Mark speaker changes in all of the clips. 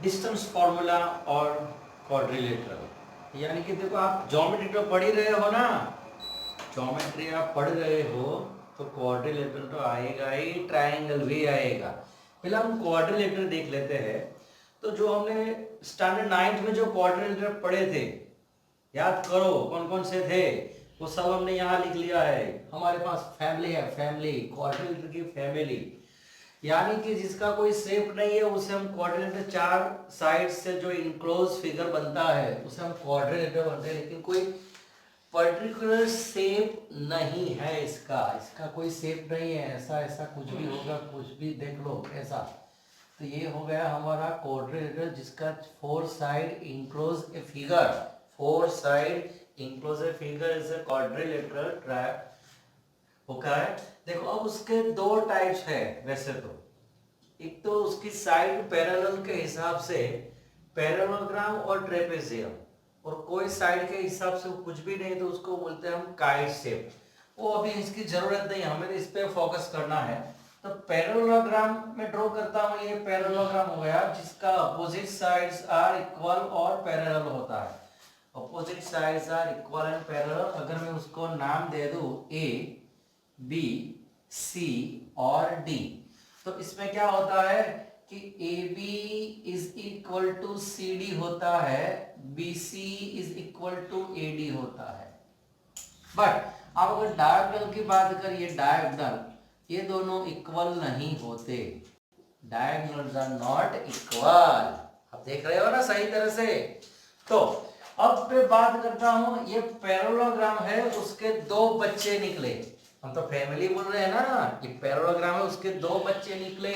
Speaker 1: Distance formula और quadrilateral. यानी कि देखो आप ज्योमेट्री तो पढ़ ही रहे हो ना, ज्योमेट्री आप पढ़ रहे हो तो क्वाड्रिलेटरल तो आएगा ही, ट्रायंगल भी आएगा। पहले हम क्वाड्रिलेटरल देख लेते हैं। तो जो हमने स्टैंडर्ड 9th में जो क्वाड्रिलेटरल पढ़े थे, याद करो कौन कौन से थे, वो सब हमने यहाँ लिख लिया है। हमारे पास फैमिली है, फैमिली क्वाड्रिलेटरल की फैमिली, यानी कि जिसका कोई शेप नहीं है उसे हम क्वाड्रिलेटरल, चार साइड से जो इनक्लोज फिगर बनता है उसे हम क्वाड्रिलेटरल बोलते हैं। लेकिन कोई पर्टिकुलर शेप नहीं है इसका, इसका कोई शेप नहीं है, ऐसा ऐसा कुछ भी होगा, कुछ भी देख लो ऐसा। तो ये हो गया हमारा क्वाड्रिलेटरल जिसका four side enclose a figure, four side enclose a figure is a quadrilateral track होगा है। देखो अब उसके दो टाइप्स है वैसे तो, एक तो उसकी साइड पैरेलल के हिसाब से पैरेललोग्राम और ट्रेपेजियम, और कोई साइड के हिसाब से कुछ भी नहीं तो उसको बोलते हैं हम काइट शेप। वो अभी इसकी जरूरत नहीं, हमें इस पे फोकस करना है। तो पैरेललोग्राम में ड्रॉ करता हूं, ये पैरेललोग्राम हो गया जिसका अपोजिट साइड्स आर इक्वल और पैरेलल होता है। Opposite sides are equal and parallel, अगर मैं उसको नाम दे दूं ए बी सी और डी, तो इसमें क्या होता है कि A B is equal to C D होता है, B C is equal to A D होता है। बट अब अगर डायगोनल की बात करिए, डायगोनल ये दोनों इक्वल नहीं होते, डायगोनल्स आर नॉट इक्वल। आप देख रहे हो ना सही तरह से। तो अब मैं बात करता हूं, ये पैरेललोग्राम है, उसके दो बच्चे निकले। हम तो फैमिली बोल रहे हैं ना, कि पैरेललोग्राम है उसके दो बच्चे निकले,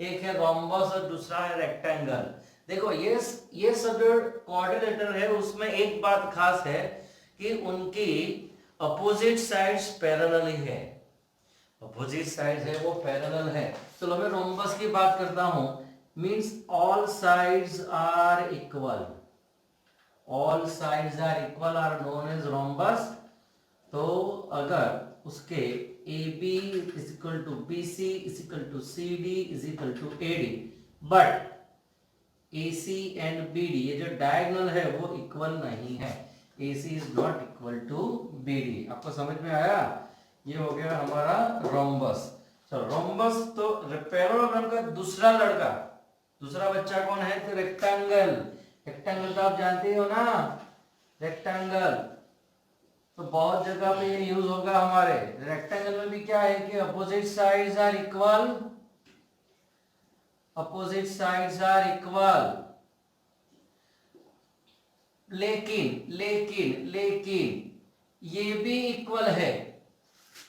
Speaker 1: एक है रोम्बस और दूसरा है रेक्टेंगल। देखो ये सब जो क्वाड्रिलेटरल है उसमें एक बात खास है कि उनकी अपोजिट साइड्स पैरेलल ही है, अपोजिट साइड्स है वो पैरेलल है। चलो मैं रोम्बस की बात करता हूं, means all sides are equal, all sides are equal are known as rhombus. तो अगर उसके A B is equal to B C is equal to C D is equal to A D, but A C and B D ये जो diagonal है वो equal नहीं है, A C is not equal to B D. आपको समझ में आया? ये हो गया हमारा रोम्बस। तो रोम्बस तो पैरेललोग्राम का दूसरा लड़का, दूसरा बच्चा कौन है? तो रेक्टेंगल। रेक्टेंगल तो आप जानते हो ना, रेक्टेंगल तो बहुत जगह पे ये यूज होगा हमारे। रेक्टेंगल में भी क्या है कि opposite sides are equal, opposite sides are equal, लेकिन लेकिन लेकिन ये भी इक्वल है,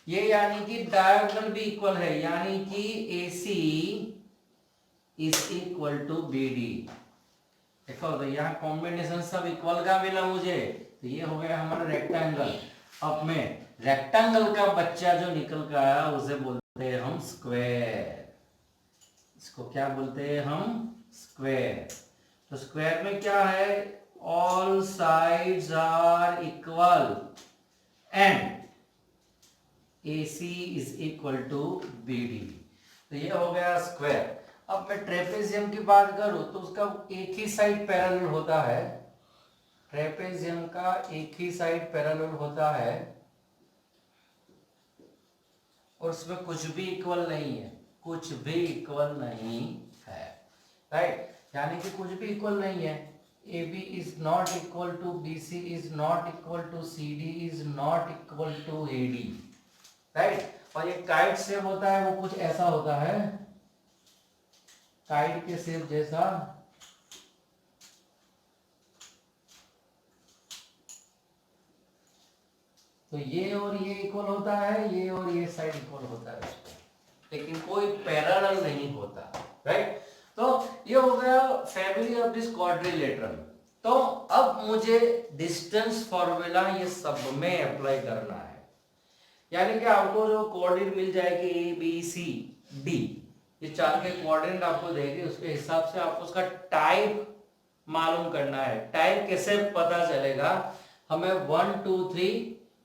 Speaker 1: ये यानी कि डायगोनल भी इक्वल है, यानी कि AC is equal to BD। देखो तो यहाँ कॉम्बिनेशन सब इक्वल का मिला मुझे, तो ये हो गया हमारा रेक्टेंगल। अब में रेक्टेंगल का बच्चा जो निकल कर आया उसे बोलते हैं हम स्क्वायर। इसको क्या बोलते हैं हम? स्क्वायर। तो स्क्वायर में क्या है? All sides are equal and AC is equal to BD। तो ये हो गया स्क्वायर। अब मैं ट्रेपेजियम की बात करूं तो उसका एक ही साइड पैरेलल होता है, ट्रेपेजियम का एक ही साइड पैरेलल होता है और उसमें कुछ भी इक्वल नहीं है, कुछ भी इक्वल नहीं है, राइट? यानी कि कुछ भी इक्वल नहीं है। AB is not equal to BC is not equal to CD is not equal to AD, right? और ये काइट शेप होता है वो कुछ ऐसा होता है, काइट के शेप जैसा। तो ये और ये इक्वल होता है, ये और ये साइड इक्वल होता है, लेकिन कोई पैरेलल नहीं होता, राइट? तो ये हो गया फैमिली ऑफ दिस क्वाड्रिलेटरल। तो अब मुझे डिस्टेंस फॉर्मूला ये सब में अप्लाई करना है, यानी कि आपको जो कोऑर्डिनेट मिल जाएगी A B C D, ये चार के कोऑर्डिनेट आपको देगी, उसके हिसाब से आपको उसका टाइप मालूम करना है। टाइप कैसे पता चलेगा? हमें 1 2 3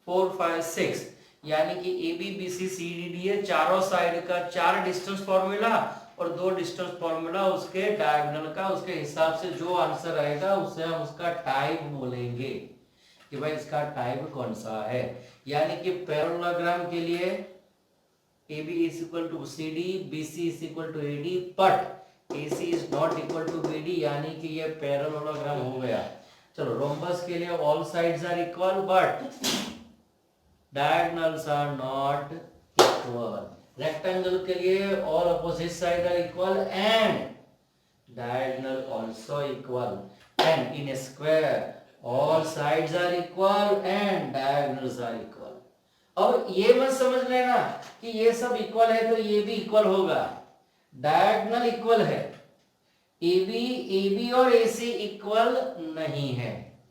Speaker 1: 4 5 6 यानी कि AB BC CD D ये चारों साइड का चार डिस्टेंस फॉर्मूला और दो डिस्टेंस फॉर्मूला उसके डायगोनल का, उसके हिसाब से जो आंसर आएगा उसे हम उसका टाइप बोलेंगे कि भाई इसका टाइप कौन सा है। यानी कि पैरेललोग्राम के लिए AB is equal to CD, BC is equal to AD, but AC is not equal to BD, यानी कि ये पैरेललोग्राम हो गया। चलो रोम्बस के लिए all sides are equal but diagonals are not equal। Rectangle के लिए all opposite sides are equal and diagonal also equal, and in a square all sides are equal and diagonals are equal। अब ये मत समझ लेना कि ये सब इक्वल है तो ये भी इक्वल होगा, डायगोनल इक्वल है, AB और AC इक्वल नहीं है।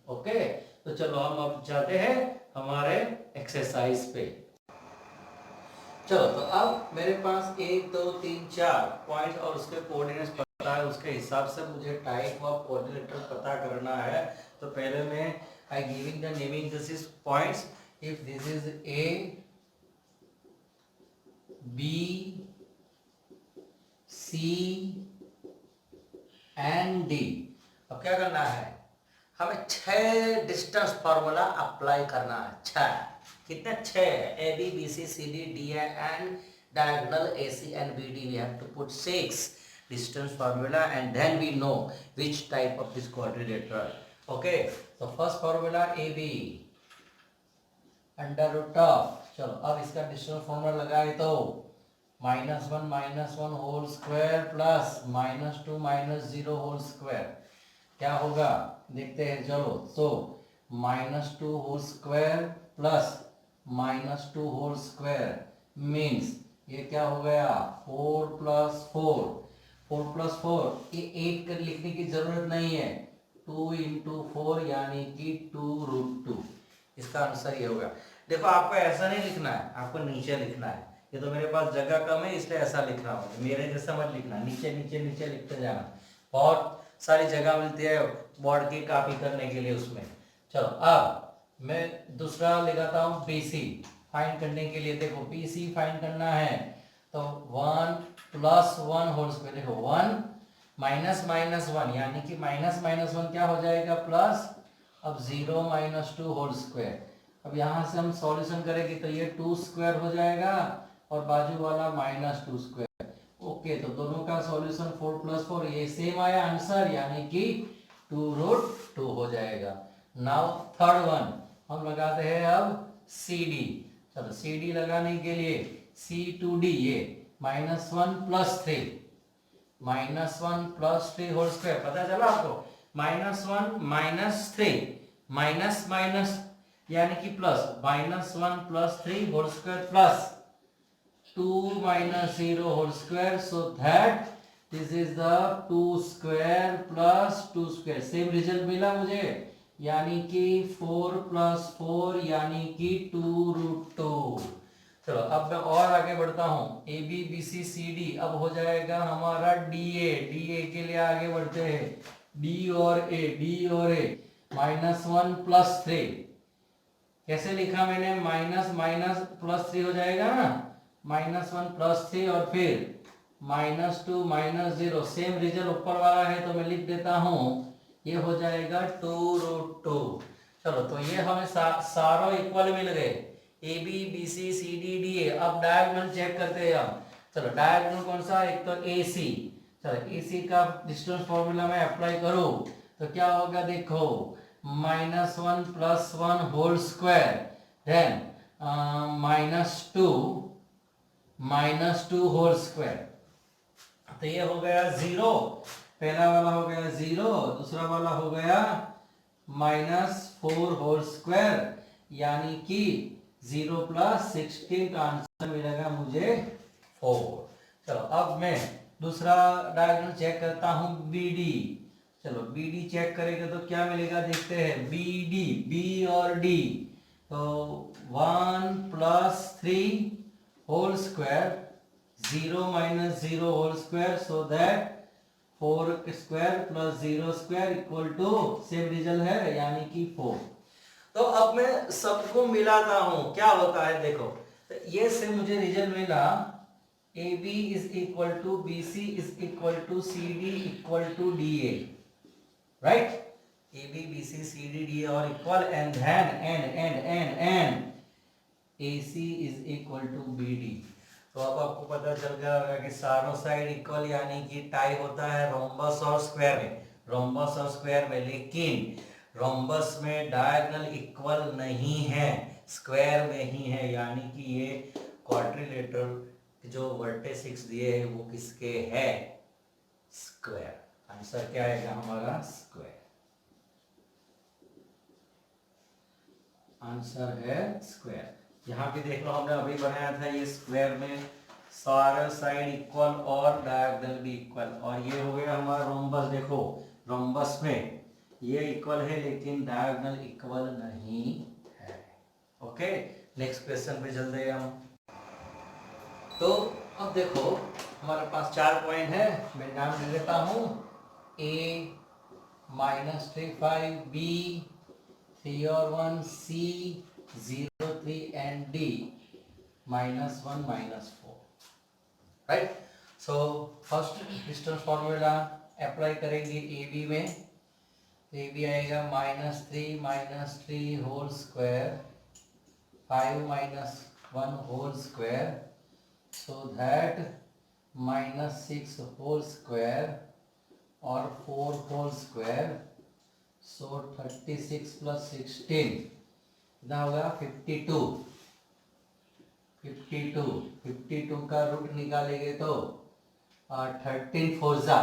Speaker 1: ओके, तो चलो हम अब जाते हैं हमारे एक्सरसाइज पे। चलो तो अब मेरे पास 1 2 3 4 पॉइंट और उसके कोऑर्डिनेट्स पता है, उसके हिसाब से मुझे टाइप ऑफ कोऑर्डिनेटर पता करना है। तो पहले मैं I giving the naming this is points. If this is A, B, C and D, अब क्या करना है, हमें 6 डिस्टेंस फॉर्मूला अप्लाई करना है। 6 कितने, 6 A B B C C D D and diagonal AC and BD we have to put 6 distance formula and then we know which type of this quadrilateral। okay, so first formula AB under root of, चलो अब इसका distance formula लगाए तो -1 whole square plus -2 -0 whole square, क्या होगा देखते हैं। चलो तो -2 whole square plus -2 whole square means ये क्या हो गया 4 + 4, 4 + 4, ये 8 कर लिखने की जरूरत नहीं है, 2 × 4 यानी कि 2√2, इसका आंसर ये होगा। देखो आपको ऐसा नहीं लिखना है, आपको नीचे लिखना है। ये तो मेरे पास जगह कम है इसलिए ऐसा लिख रहा हूँ, मेरे जैसा मत लिखना, नीचे नीचे नीचे लिखते जाना, बहुत सारी जगह मिलती है बोर्ड की कॉपी करने के लिए उसमें। चलो अब मैं दूसरा लगाता हूँ BC फाइंड करने के लिए। देखो BC फाइंड करना है तो 1 + 1 होल स्क्वायर, देखो 1 - -1 यानी कि -1 क्या हो जाएगा प्लस, अब 0 - 2 होल स्क्वायर। अब यहाँ से हम सॉल्यूशन करेंगे तो ये 2 स्क्वायर हो जाएगा और बाजू वाला -2 स्क्वायर। ओके, तो दोनों का सॉल्यूशन 4 + 4, ये सेम आया आंसर यानी कि 2√2 हो जाएगा। नाउ थर्ड वन हम लगाते हैं अब CD। चलो CD लगाने के लिए C2D, ये -1 + 3, -1 + 3 होल स्क्वायर, पता चला आपको, -1 - 3 माइनस यानी कि plus, -1 + 3 whole square plus 2 - 0 whole square, so that this is the 2 square plus 2 square, same result मिला मुझे यानी कि 4 + 4 यानी कि 2√2। चलो अब मैं और आगे बढ़ता हूँ, AB BC CD अब हो जाएगा हमारा DA के लिए आगे बढ़ते हैं, D और A -1 + 3, कैसे लिखा मैंने, माइनस प्लस 3 हो जाएगा ना, -1 + 3 और फिर -2 - 0, सेम रिजल्ट ऊपर वाला है तो मैं लिख देता हूँ, ये हो जाएगा 2√2। चलो तो ये हमें सारों इक्वल मिल गए, AB BC CD DA। अब डायगोनल चेक करते हैं हम। चलो डायगोनल कौन सा, एक तो AC, चलो AC का डिस्टेंस फॉर्मूला में अप्लाई करूँ तो क्या होगा, देखो -1 + 1 whole square, then -2 whole square, तो ये हो गया 0, पहला वाला हो गया 0, दूसरा वाला हो गया -4 होल स्क्वायर यानी कि 0 + 16 का आंसर मिलेगा मुझे 4। चलो अब मैं दूसरा डायगोनल चेक करता हूँ BD। चलो BD चेक करेंगे तो क्या मिलेगा देखते हैं, BD B और D, तो 1 + 3 whole square, 0 - 0 whole square, so that 4 square + 0 square = same result है यानी कि 4। तो अब मैं सबको मिलाता हूं क्या होता है, देखो तो ये से मुझे रिजल्ट मिला A B is equal to B C is equal to C D equal to D A, right? A B B C C D D A equal and an A C is equal to B D. तो अब आपको पता चल गया होगा कि सारों side equal यानी कि टाई होता है रोम्बस और स्क्वायर में, रोम्बस और स्क्वायर में, लेकिन रोम्बस में डायगोनल इक्वल नहीं है, स्क्वायर में ही है, यानी कि ये क्वाड्रिलेटरल जो वर्टेक्स दिए हैं वो किसके है? स्क्वायर। आंसर क्या आएगा हमारा? स्क्वायर। आंसर है स्क्वायर। यहाँ पे देख लो हमने अभी बनाया था ये स्क्वायर में सारे साइड इक्वल और डायगोनल भी इक्वल, और ये हो गया हमारा रोम्बस। देखो रोम्बस में ये इक्वल है लेकिन डायगोनल इक्वल नहीं है। ओके, नेक्स्ट क्वेश्चन पे चलते हैं हम। तो अब देखो हमारे पास 4 पॉइंट है, मैं नाम दे देता हूँ। ए -35, बी 3 और 1, C 0 3 and D -1 -4, right? So first distance formula apply करेंगे ए बी में। ए बी आएगा -3 whole square 5 -1 whole square, so that -6 whole square और 4 होल स्क्वायर, सो 36 + 16 कितना होगा? 52। 52 का रूट निकालेंगे तो 13 फोर्जा,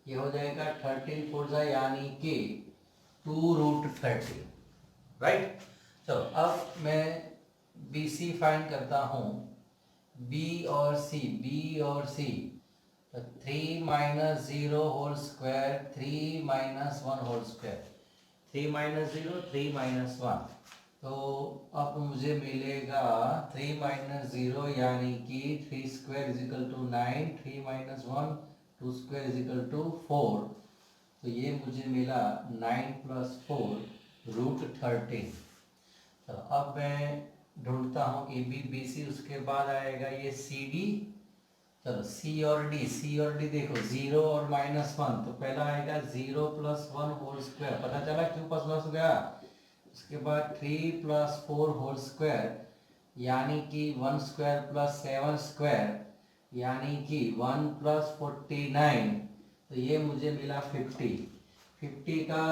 Speaker 1: ये हो जाएगा 13 फोर्जा यानी कि 2√30, राइट? तो अब मैं बी सी फाइंड करता हूँ, बी और सी, तो 3 - 0 होल स्क्वायर 3 - 1 होल स्क्वायर, 3 - 0 3 - 1, तो अब मुझे मिलेगा 3 - 0 यानी कि 3 स्क्वायर = 9, 3 - 1 2 स्क्वायर = 4, तो ये मुझे मिला 9 + 4 √13। तो अब मैं ढूंढता हूँ ए बी बी सी, उसके बाद आएगा ये सी डी। चलो सी और डी देखो 0 और -1, तो पहला आएगा 0 + 1 होल स्क्वायर, पता चला क्यों प्लस हो गया। उसके बाद 3 + 4 होल स्क्वायर यानी कि 1 स्क्वायर + 7 स्क्वायर यानी कि 1 + 49, तो ये मुझे मिला 50। 50 का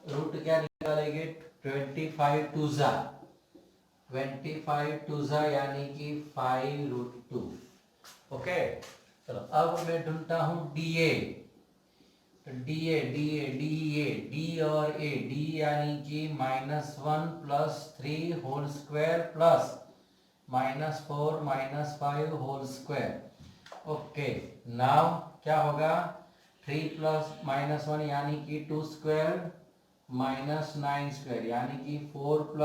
Speaker 1: रूट क्या निकालेंगे? 25 2 जा, 25 2 जा यानी कि 5√2। ओके, चलो अब मैं ढूंढता हूँ डी ए। तो डी और ए, डी यानी कि -1 + 3 whole square plus -4 -5 whole square. Okay, now क्या होगा? 3 + -1 यानी कि 2 स्क्वायर -9 स्क्वायर यानी कि 4 +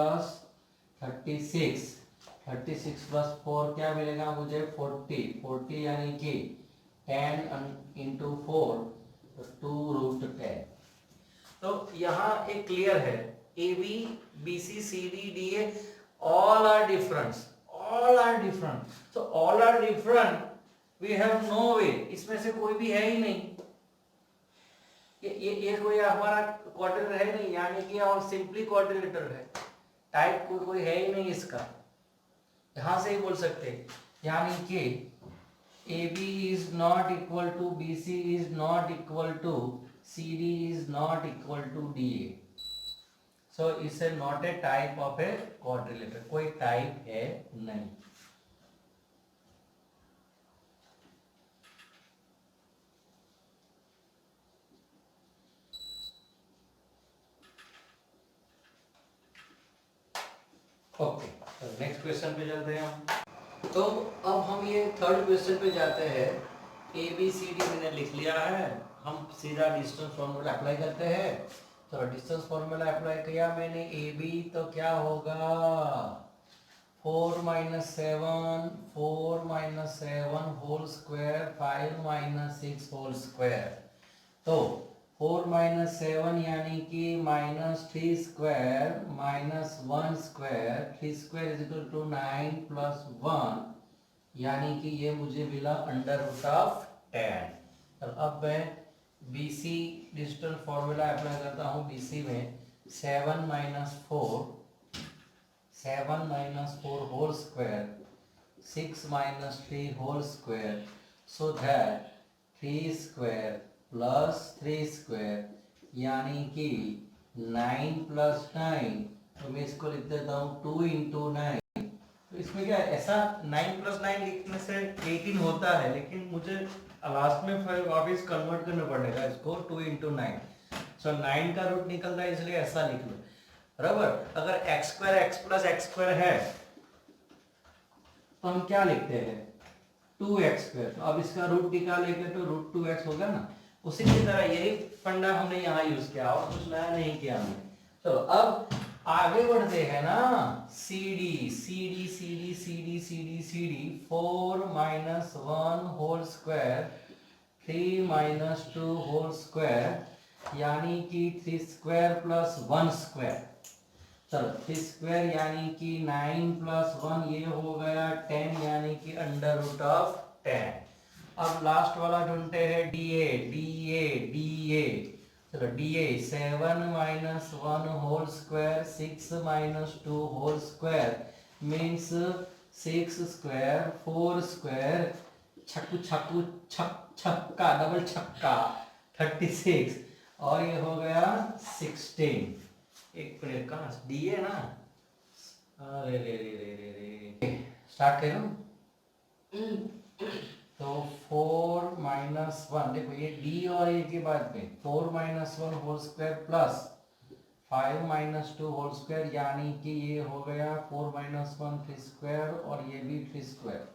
Speaker 1: 36, 36 + 4 क्या मिलेगा मुझे? 40 यानी कि 10 × 4 तो 2√10। तो यहाँ एक क्लियर है, A B B C C D D A all are different, so all are different, we have no way, इसमें से कोई भी है ही नहीं, ये कोई हमारा क्वाड्रिलेटर है नहीं, यानी कि और सिंपली क्वाड्रिलेटर है, टाइप कोई है ही नहीं इसका, यहाँ से ही बोल सकते हैं। यानी कि AB is not equal to BC is not equal to CD is not equal to DA. So it's a not a type of a quadrilateral, कोई टाइप है नहीं। ओके, तो नेक्स्ट क्वेश्चन पे चलते हैं हम। तो अब हम ये थर्ड क्वेश्चन पे जाते हैं। ए बी सी डी मैंने लिख लिया है, हम सीधा डिस्टेंस फॉर्मूला अप्लाई करते हैं। तो डिस्टेंस फॉर्मूला अप्लाई किया मैंने, ए बी तो क्या होगा? 4 - 7 होल स्क्वायर 5 - 6 होल स्क्वायर, तो 4 - 7 यानी कि -3 स्क्वायर -1 स्क्वायर, 3 स्क्वायर = 9 + 1 यानी कि ये मुझे मिला अंडर रूट ऑफ 10। अब मैं BC डिजिटल फॉर्मूला अप्लाई करता हूँ। BC में 7 - 4 whole square 6 - 3 whole square, so that 3 square plus 3 square यानी कि 9 + 9, तो मैं इसको लिख देता हूँ 2 × 9। तो इसमें क्या है, ऐसा 9 + 9 लिखने से 18 होता है, लेकिन मुझे लास्ट में फिर वापस कन्वर्ट करना पड़ेगा इसको 2 × 9। सो 9 का रूट निकलता है, इसलिए ऐसा लिख लो बराबर। अगर x² x + x² है तो हम क्या लिखते हैं 2x²। तो अब इसका रूट निकालेंगे तो √2x होगा ना। उसी की तरह यही फंडा हमने यहाँ यूज किया और कुछ नया नहीं किया हमने। चलो अब आगे बढ़ते हैं ना। CD 4 - 1 whole square 3 - 2 whole square यानी कि 3 स्क्वायर प्लस 1 स्क्वायर। चलो 3 स्क्वायर यानी कि 9 + 1 ये हो गया 10 यानी कि अंडर रूट ऑफ 10। अब लास्ट वाला ढूंढते हैं DA। चलो DA 7 - 1 whole square 6 - 2 whole square means 6 square 4 square छक्का डबल छक्का 36 और ये हो गया 16। एक मिनट कहाँ DA ना, अरे रे स्टार्ट करो। तो 4 - 1 देखो ये D और A के बाद में 4 - 1 whole square plus 5 - 2 whole square यानी कि ये हो गया 4 - 1 3 स्क्वायर और ये भी 3 स्क्वायर।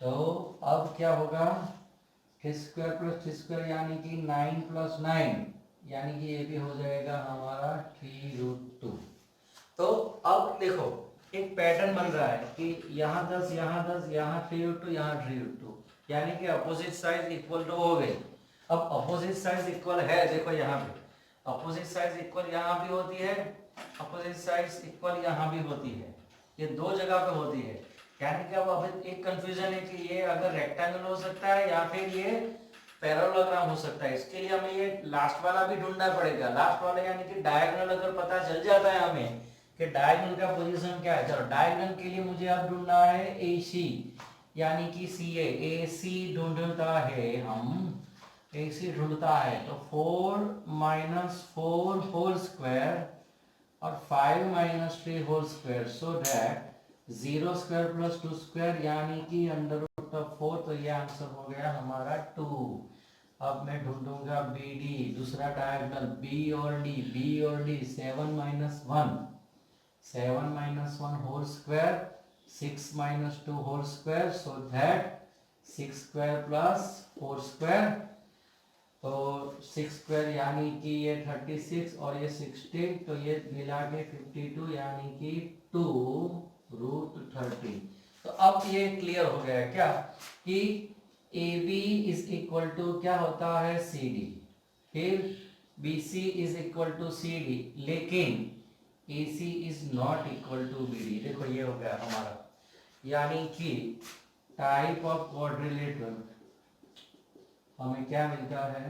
Speaker 1: तो अब क्या होगा 3 स्क्वायर प्लस 3 स्क्वायर यानी कि 9 + 9 यानी कि ये भी हो जाएगा हमारा 3√2। तो अब देखो एक पैटर्न बन रहा है कि यहाँ 10 यहाँ 10 यहाँ 3√2 यहाँ 3√2 यानी कि अपोजिट साइड इक्वल टू हो गई। अब अपोजिट साइड इक्वल है, देखो यहाँ पे अपोजिट साइड इक्वल यहाँ भी होती है, अपोजिट साइड इक्वल यहाँ भी होती है, ये दो जगह पे होती है। यानी कि अब अभी एक कंफ्यूजन है कि ये अगर रेक्टेंगल हो सकता है या फिर ये पैरेललोग्राम हो सकता है। इसके लिए हमें ये लास्ट वाला भी ढूंढना पड़ेगा। लास्ट वाला यानी कि डायगोनल अगर पता चल जाता है हमें कि डायगोनल का पोजीशन क्या है। चलो डायगोनल के लिए मुझे अब ढूंढना है AC यानी कि CA। AC ढूंढता है हम, AC ढूंढता है तो 4 - 4 होल स्क्वायर और 5 - 3 whole square so that 0 square plus 2 square यानी कि अंडर रूट ऑफ 4। तो ये आंसर हो गया हमारा 2। अब मैं ढूंढूंगा BD दूसरा डायगोनल B और D 7 - 1 whole square 6 - 2 whole square so that 6 square plus 4 square. तो 6 स्क्वायर यानी कि ये 36 और ये 16 तो ये मिला के 52 यानी कि 2√30। तो अब ये क्लियर हो गया क्या कि AB इज इक्वल टू क्या होता है CD, फिर BC is equal to CD, लेकिन AC is not equal to BD। देखो ये हो गया हमारा, यानी कि टाइप ऑफ क्वाड्रिलेटरल हमें क्या मिलता है।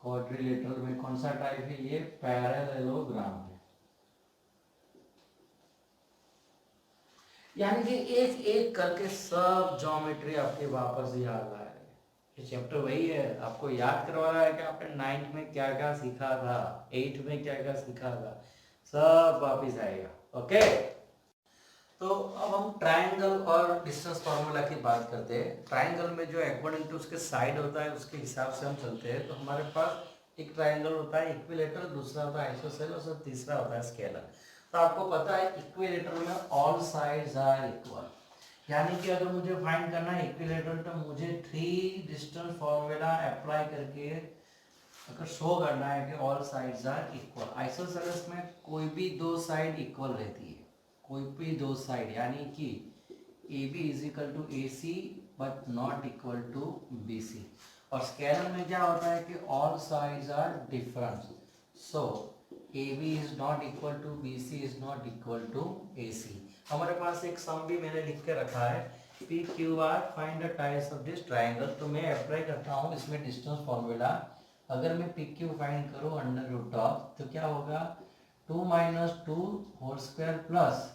Speaker 1: क्वाड्रिलेटरल में कौन सा टाइप है, ये पैरेललोग्राम है। यानी कि एक एक करके सब ज्योमेट्री आपके वापस याद आ रही है। ये चैप्टर वही है, आपको याद करवा रहा है कि आपने 9th में क्या क्या सीखा था, 8th में क्या क्या सीखा था, सब वापस आएगा। ओके, तो अब हम ट्रायंगल और डिस्टेंस फार्मूला की बात करते हैं। ट्रायंगल में जो अकॉर्डिंग टू उसके साइड होता है उसके हिसाब से हम चलते हैं। तो हमारे पास एक ट्रायंगल होता है इक्विलेटरल, दूसरा होता है आइसोसेलेस और तीसरा होता है स्केलर। तो आपको पता है इक्विलेटरल में ऑल साइड्स आर इक्वल, यानी कि अगर मुझे फाइंड करना है इक्विलेटरल तो मुझे 3 डिस्टेंस फार्मूला अप्लाई करके अगर शो करना है कि all sides are equal. Isosceles में कोई भी दो साइड इक्वल रहती है, कोई भी दो साइड, यानी कि AB is equal to AC but not equal to BC। और स्केलर में क्या होता है कि all sides are different. So A B is not equal to B C is not equal to A C. हमारे पास एक सम भी मैंने लिख के रखा है, P Q R find the types of this triangle. तो मैं अप्लाई करता हूँ इसमें डिस्टेंस फॉर्मूला। अगर मैं पी क्यू फाइंड करूँ अंडर रूट ऑफ, तो क्या होगा 2 - 2 whole square plus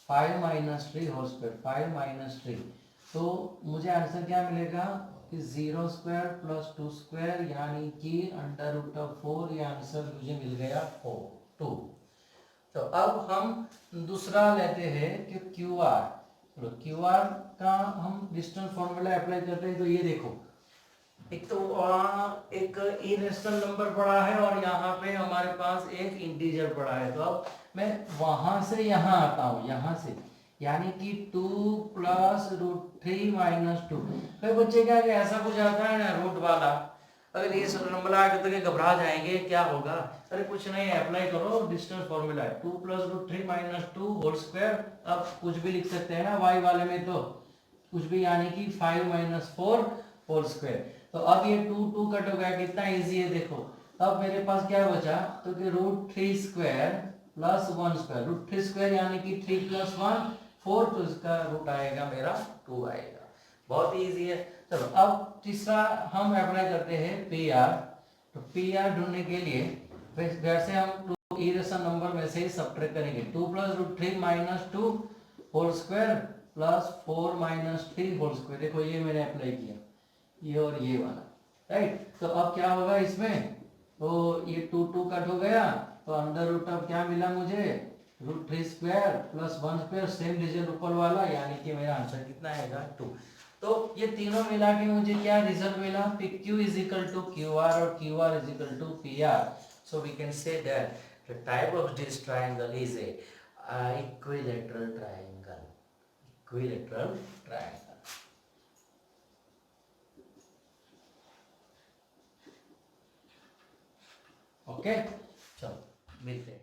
Speaker 1: 5 - 3 whole square, 5 - 3। तो मुझे आंसर क्या मिलेगा कि 0 स्क्वायर प्लस 2 स्क्वायर यानी कि अंडर रूट ऑफ 4। ये आंसर मुझे मिल गया 2। तो अब हम दूसरा लेते हैं कि क्यू आर। चलो क्यू आर का हम डिस्टेंस फॉर्मूला अप्लाई करते हैं। तो ये देखो, एक तो वहाँ एक इरेशनल नंबर पड़ा है और यहाँ पे हमारे पास एक इंटीजर पड़ा है। तो अब मैं वहां से यहाँ आता हूँ, यहाँ से, यानी कि 2 + √3 - 2। भाई बच्चे क्या कि ऐसा कुछ आता है ना रूट वाला, अगर ये नंबर आ गया तो घबरा जाएंगे क्या होगा। अरे कुछ नहीं, अप्लाई करो डिस्टेंस फॉर्मूला है 2 + √3 - 2 होल स्क्वायर। अब कुछ भी लिख सकते हैं ना वाई वाले में, तो कुछ भी, यानी कि 5 - 4 होल स्क्वायर। तो अब ये 2 कट हो गया, कितना इजी है देखो। अब मेरे पास क्या बचा, तो कि √3 स्क्वायर प्लस 1 स्क्वायर। √3 स्क्वायर यानी कि 3 + 1 4, तो इसका रूट आएगा मेरा 2 आएगा। बहुत इजी है। चलो अब तीसरा हम अप्लाई करते हैं पी आर। तो पी आर ढूंढने के लिए वैसे हम 2 इरेशनल नंबर में से ही सब्ट्रैक्ट करेंगे। 2 + √3 - 2 whole square plus 4 - 3 whole square. देखो ये मैंने अप्लाई किया, ये और ये वाला, राइट। तो अब क्या होगा इसमें, तो ये 2 कट हो गया, तो अंडर रूट ऑफ क्या मिला मुझे, √3 square plus 1 square, same digit ऊपर वाला, यानी कि मेरा आंसर कितना आएगा 2। तो ये तीनों मिला के मुझे क्या रिजल्ट मिला, P Q is equal to Q R और Q R is equal to P R. So we can say that the type of this triangle is a equilateral triangle. Equilateral triangle. Okay, चलो मिलते हैं।